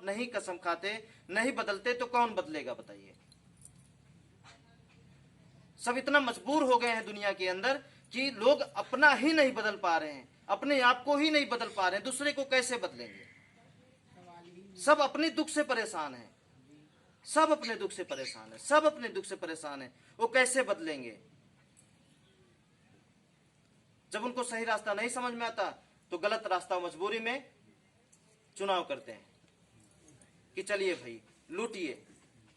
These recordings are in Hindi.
नहीं कसम खाते, नहीं बदलते तो कौन बदलेगा बताइए। सब इतना मजबूर हो गए हैं दुनिया के अंदर कि लोग अपना ही नहीं बदल पा रहे हैं, अपने आप को ही नहीं बदल पा रहे हैं, दूसरे को कैसे बदलेंगे। सब अपने दुख से परेशान हैं, सब अपने दुख से परेशान है, सब अपने दुख से परेशान है, वो कैसे बदलेंगे। जब उनको सही रास्ता नहीं समझ में आता तो गलत रास्ता मजबूरी में चुनाव करते हैं कि चलिए भाई लूटिए।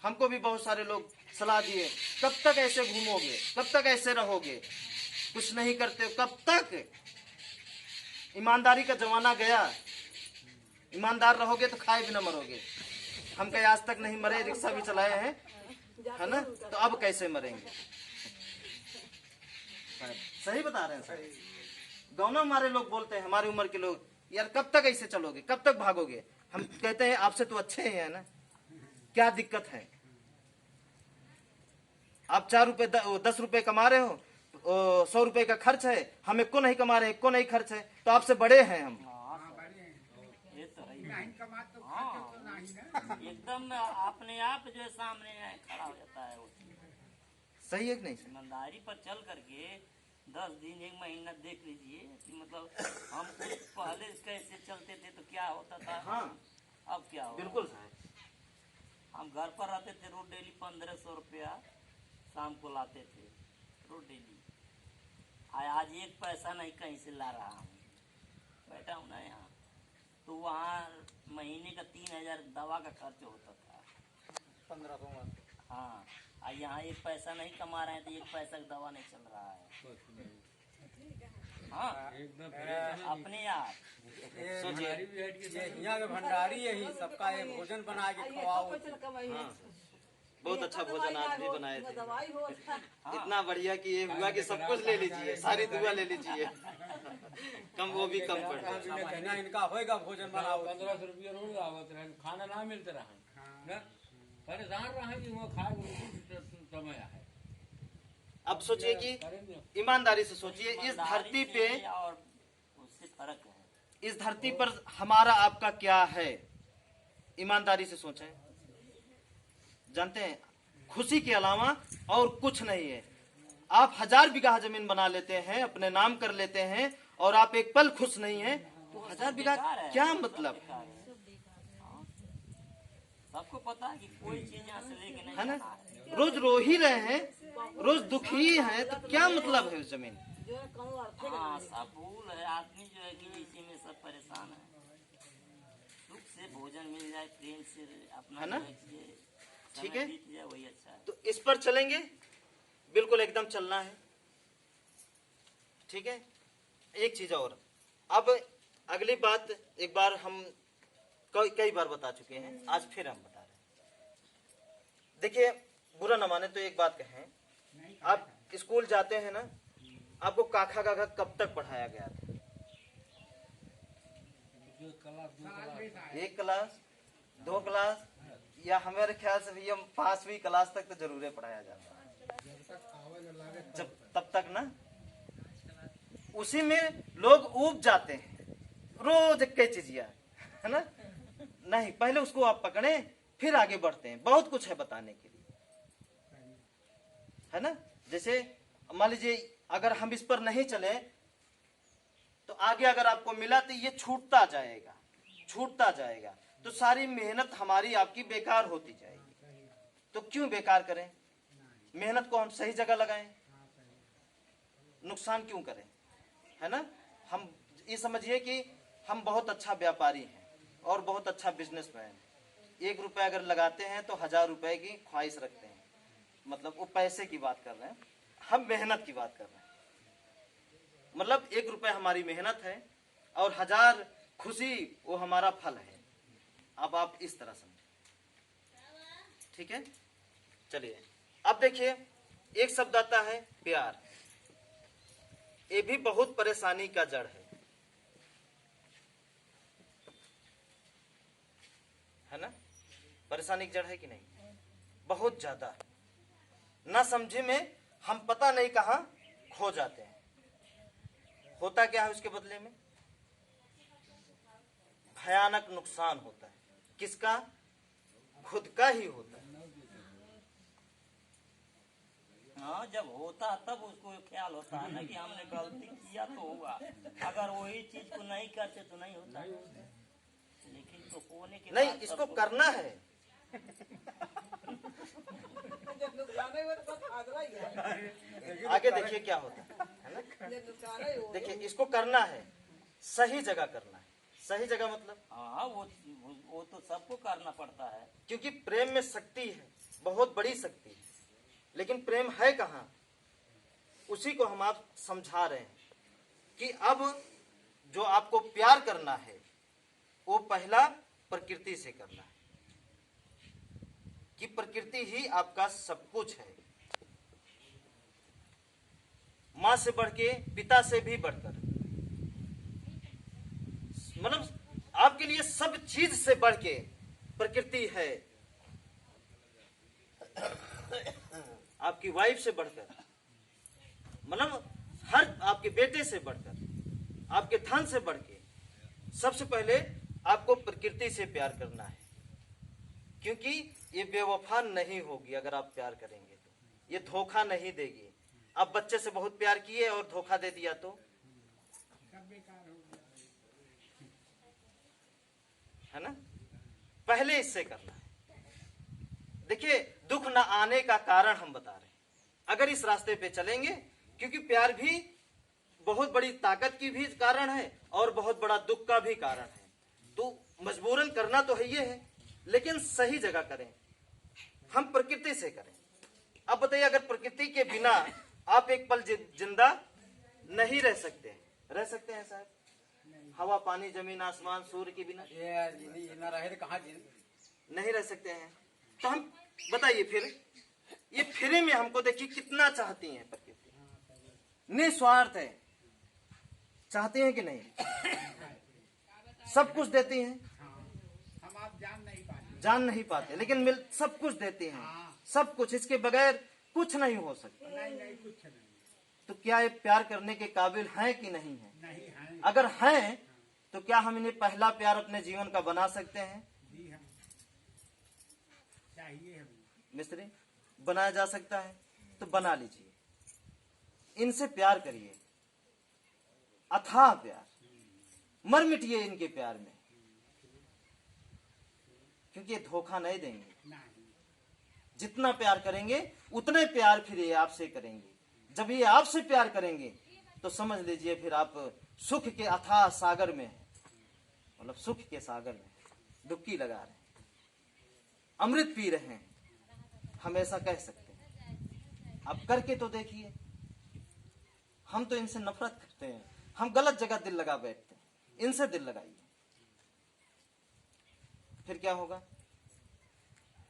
हमको भी बहुत सारे लोग सलाह दिए, कब तक ऐसे घूमोगे, कब तक ऐसे रहोगे, कुछ नहीं करते, कब तक। ईमानदारी का जमाना गया, ईमानदार रहोगे तो खाए भी न मरोगे। हम कहीं आज तक नहीं मरे, रिक्शा भी चलाए हैं, है ना, तो अब कैसे मरेंगे। सही बता रहे हैं सर। गौना हमारे लोग बोलते हैं, हमारी उम्र के लोग, यार कब तक ऐसे चलोगे, कब तक भागोगे। हम कहते हैं आपसे तो अच्छे हैं ना, क्या दिक्कत है। आप 4 रुपए 10 रुपए कमा रहे हो, 100 रुपए का खर्च है, हम एक को नहीं कमा रहे, एक को नहीं खर्च है, तो आपसे बड़े हैं हम। एकदम अपने आप जो है सामने खड़ा हो जाता है वो। सही है कि नहीं। ईमानदारी पर चल करके 10 दिन 1 महीना देख लीजिए कि मतलब हम कुछ पहले कैसे चलते थे तो क्या होता था। हाँ अब क्या हो। बिल्कुल साहब। हम घर पर रहते थे, रोज डेली 1500 रुपया शाम को लाते थे, रोज डेली। आज 1 पैसा नहीं कहीं से ला रहा हूँ, बैठा हूँ ना यहाँ। तो वहाँ महीने का 3000 दवा का खर्च होता था, 1500। हाँ। यहाँ 1 पैसा नहीं कमा रहे हैं तो 1 पैसा का दवा नहीं चल रहा है। हाँ अपने आप सोचिए, यहाँ के भंडारी यही सबका ये भोजन बना के खवाओ। हाँ बहुत अच्छा भोजन आज भी बनाए थे, इतना बढ़िया कि ये हुआ कि सब कुछ ले लीजिए, सारी दुआ ले लीजिए। कम वो भी कम पड़ महीना इनका होएगा भोजन बनाओ। 1500 रुपया रोज आवत रहे, खाना ना मिलते रहा, परेशान रहा कि वो खाए समय है। अब सोचिए कि ईमानदारी से सोचिए, इस धरती पे और उससे फर्क है। इस धरती पर हमारा आपका क्या है, ईमानदारी से सोचें। जानते हैं खुशी के अलावा और कुछ नहीं है। आप 1000 बीघा जमीन बना लेते हैं, अपने नाम कर लेते हैं, और आप एक पल खुश नहीं है तो 1000 बीघा क्या मतलब। सबको पता है कि कोई चीज यहाँ से लेके नहीं है ना, रोज रो ही रहे हैं, रोज दुखी हैं, तो क्या मतलब है उस जमीन। हाँ सब भूल है, आदमी जो है कि इसी में सब परेशान है। सुख से भोजन मिल जाए, प्रेम से अपना है ना, ठीक है, वही अच्छा है। तो इस पर चलेंगे, बिल्कुल एकदम चलना है, ठीक है। एक चीज और, अब अगली बात एक बार हम कई बार बता चुके हैं, आज फिर हम बता रहे हैं। देखिए बुरा न माने तो एक बात कहें, आप स्कूल जाते हैं ना, आपको काखा काखा कब तक पढ़ाया गया था। 1 क्लास 2 क्लास, या हमारे ख्याल से भैया 5वीं क्लास तक तो जरूर पढ़ाया जाता है, जब तब तक ना उसी में लोग ऊब जाते हैं, रोज कई चीजिया, है ना। नहीं, पहले उसको आप पकड़े फिर आगे बढ़ते हैं, बहुत कुछ है बताने के लिए, है ना। जैसे मान लीजिए अगर हम इस पर नहीं चले तो आगे अगर आपको मिला तो ये छूटता जाएगा, छूटता जाएगा, तो सारी मेहनत हमारी आपकी बेकार होती जाएगी। तो क्यों बेकार करें, मेहनत को हम सही जगह लगाएं, नुकसान क्यों करें, है ना। हम ये समझिए कि हम बहुत अच्छा व्यापारी हैं और बहुत अच्छा बिजनेसमैन। 1 रुपया अगर लगाते हैं तो 1000 रुपए की ख्वाहिश रखते हैं, मतलब वो पैसे की बात कर रहे हैं, हम मेहनत की बात कर रहे हैं। मतलब 1 रुपया हमारी मेहनत है और 1000 खुशी वो हमारा फल है। अब आप इस तरह समझें, ठीक है। चलिए अब देखिए, एक शब्द आता है प्यार। ये भी बहुत परेशानी का जड़ है ना। परेशानी की जड़ है कि नहीं, बहुत ज्यादा। ना समझे में हम पता नहीं कहां खो जाते हैं। होता क्या है उसके बदले में, भयानक नुकसान होता है। किसका? खुद का ही होता है। हाँ, जब होता है तब उसको ख्याल होता है ना कि हमने गलती किया तो हुआ। अगर वही चीज को नहीं करते तो नहीं होता। लेकिन तो होने के नहीं, बाद इसको सबको- करना है। आगे देखिए क्या होता है ना। देखिए, इसको करना है, सही जगह करना है। सही जगह मतलब, हाँ, वो तो सबको करना पड़ता है। क्योंकि प्रेम में शक्ति है, बहुत बड़ी शक्ति है। लेकिन प्रेम है कहाँ, उसी को हम आप समझा रहे हैं कि अब जो आपको प्यार करना है वो पहला प्रकृति से करना है, कि प्रकृति ही आपका सब कुछ है। माँ से बढ़ के, पिता से भी बढ़कर, मतलब आपके लिए सब चीज से बढ़ के प्रकृति है। आपकी वाइफ से बढ़कर, मतलब हर आपके बेटे से बढ़कर, आपके धन से बढ़ के, सबसे पहले आपको प्रकृति से प्यार करना है। क्योंकि ये बेवफा नहीं होगी। अगर आप प्यार करेंगे तो ये धोखा नहीं देगी। आप बच्चे से बहुत प्यार किए और धोखा दे दिया तो, है ना। पहले इससे करना है। देखिए, दुख न आने का कारण हम बता रहे हैं। अगर इस रास्ते पे चलेंगे, क्योंकि प्यार भी बहुत बड़ी ताकत की भी कारण है और बहुत बड़ा दुख का भी कारण है, तो मजबूरन करना तो है ये है, लेकिन सही जगह करें। हम प्रकृति से करें। अब बताइए, अगर प्रकृति के बिना आप एक पल जिंदा नहीं रह सकते? रह सकते हैं साहब? हवा, पानी, जमीन, आसमान, सूर्य के बिना ये न रहे तो कहाँ नहीं रह सकते हैं। तो हम बताइए फिर, ये फ्री में हमको देखिए कितना चाहती हैं प्रकृति, निस्वार्थ है। चाहती हैं कि नहीं? सब कुछ देती हैं। हम आप जान नहीं पाते, लेकिन मिल सब कुछ देती हैं। सब कुछ, इसके बगैर कुछ नहीं हो सकता। नहीं कुछ नहीं, तो क्या ये प्यार करने के काबिल हैं कि नहीं है? नहीं है अगर हैं तो क्या हम इन्हें पहला प्यार अपने जीवन का बना सकते हैं? जी, हम चाहिए हमें। मिस्त्री, बनाया जा सकता है तो बना लीजिए। इनसे प्यार करिए, अथाह प्यार, मर मिटिए इनके प्यार में, क्योंकि ये धोखा नहीं देंगे। नहीं, जितना प्यार करेंगे उतने प्यार फिर ये आपसे करेंगे। जब ये आपसे प्यार करेंगे तो समझ लीजिए फिर आप सुख के अथाह सागर में हैं, मतलब सुख के सागर में डुबकी लगा रहे हैं, अमृत पी रहे हैं, हम ऐसा कह सकते हैं। आप करके तो देखिए। हम तो इनसे नफरत करते हैं, हम गलत जगह दिल लगा बैठते हैं। इनसे दिल लगाइए, फिर क्या होगा?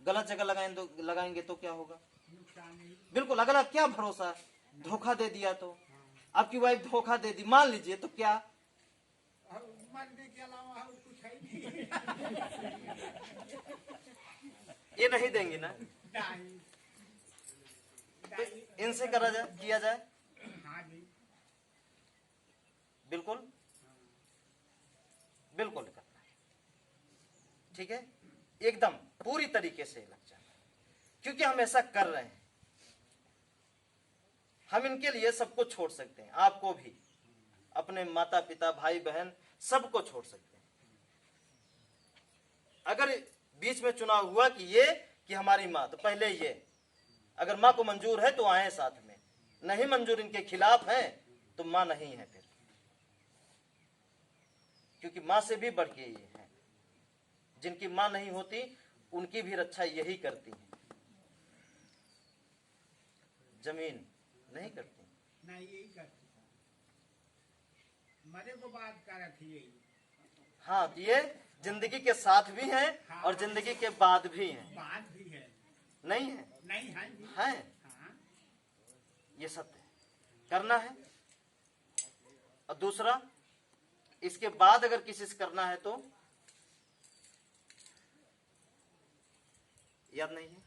गलत जगह लगाएंगे तो क्या होगा? नुकसान ही। बिल्कुल। अगर आप, क्या भरोसा, धोखा दे दिया तो, आपकी वाइफ धोखा दे दी मान लीजिए, तो क्या? और मरने के अलावा और कुछ है ही नहीं। ये नहीं देंगी ना। नहीं, तो इनसे किया जाए। हाँ जी, बिल्कुल बिल्कुल करना है। ठीक है, एकदम पूरी तरीके से लग जाना, क्योंकि हम ऐसा कर रहे हैं। हम इनके लिए सबको छोड़ सकते हैं, आपको भी, अपने माता पिता, भाई बहन, सबको छोड़ सकते हैं। अगर बीच में चुनाव हुआ कि हमारी माँ, तो पहले ये, अगर माँ को मंजूर है तो आए साथ में, नहीं मंजूर, इनके खिलाफ है तो माँ नहीं है फिर, क्योंकि माँ से भी बढ़ के ये है। जिनकी माँ नहीं होती उनकी भी रक्षा यही करती है, जमीन नहीं करती। नहीं यही करती, मरे को बात कर रखी यही। हाँ, ये जिंदगी के साथ भी हैं और जिंदगी के बाद भी हैं। बात भी है, नहीं है? नहीं है जी। है, हाँ, ये सत्य है, करना है। और दूसरा, इसके बाद अगर किसी से करना है तो याद नहीं है?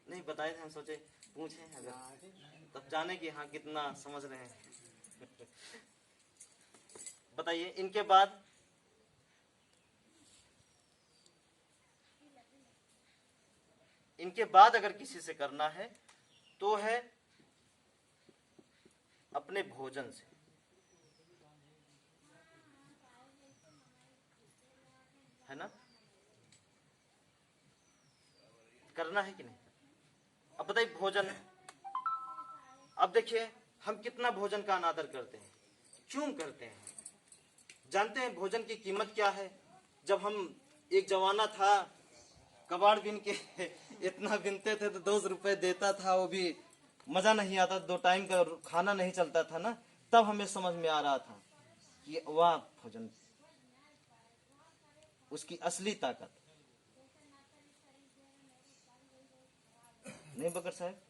नहीं बताए थे, हम सोचे पूछे अगर, तब जाने कि हाँ कितना समझ रहे हैं। बताइए, इनके बाद इनके बाद अगर किसी से करना है तो है अपने भोजन से। है ना, करना है कि नहीं? अब बताइए भोजन, अब देखिए हम कितना भोजन का अनादर करते हैं, क्यों करते हैं? जानते हैं भोजन की कीमत क्या है? जब हम एक जमाना था कबाड़ बिन के इतना बिनते थे तो 2 रुपए देता था, वो भी मजा नहीं आता, 2 टाइम का खाना नहीं चलता था ना, तब हमें समझ में आ रहा था कि वाह भोजन, उसकी असली ताकत। नहीं बकर साहब?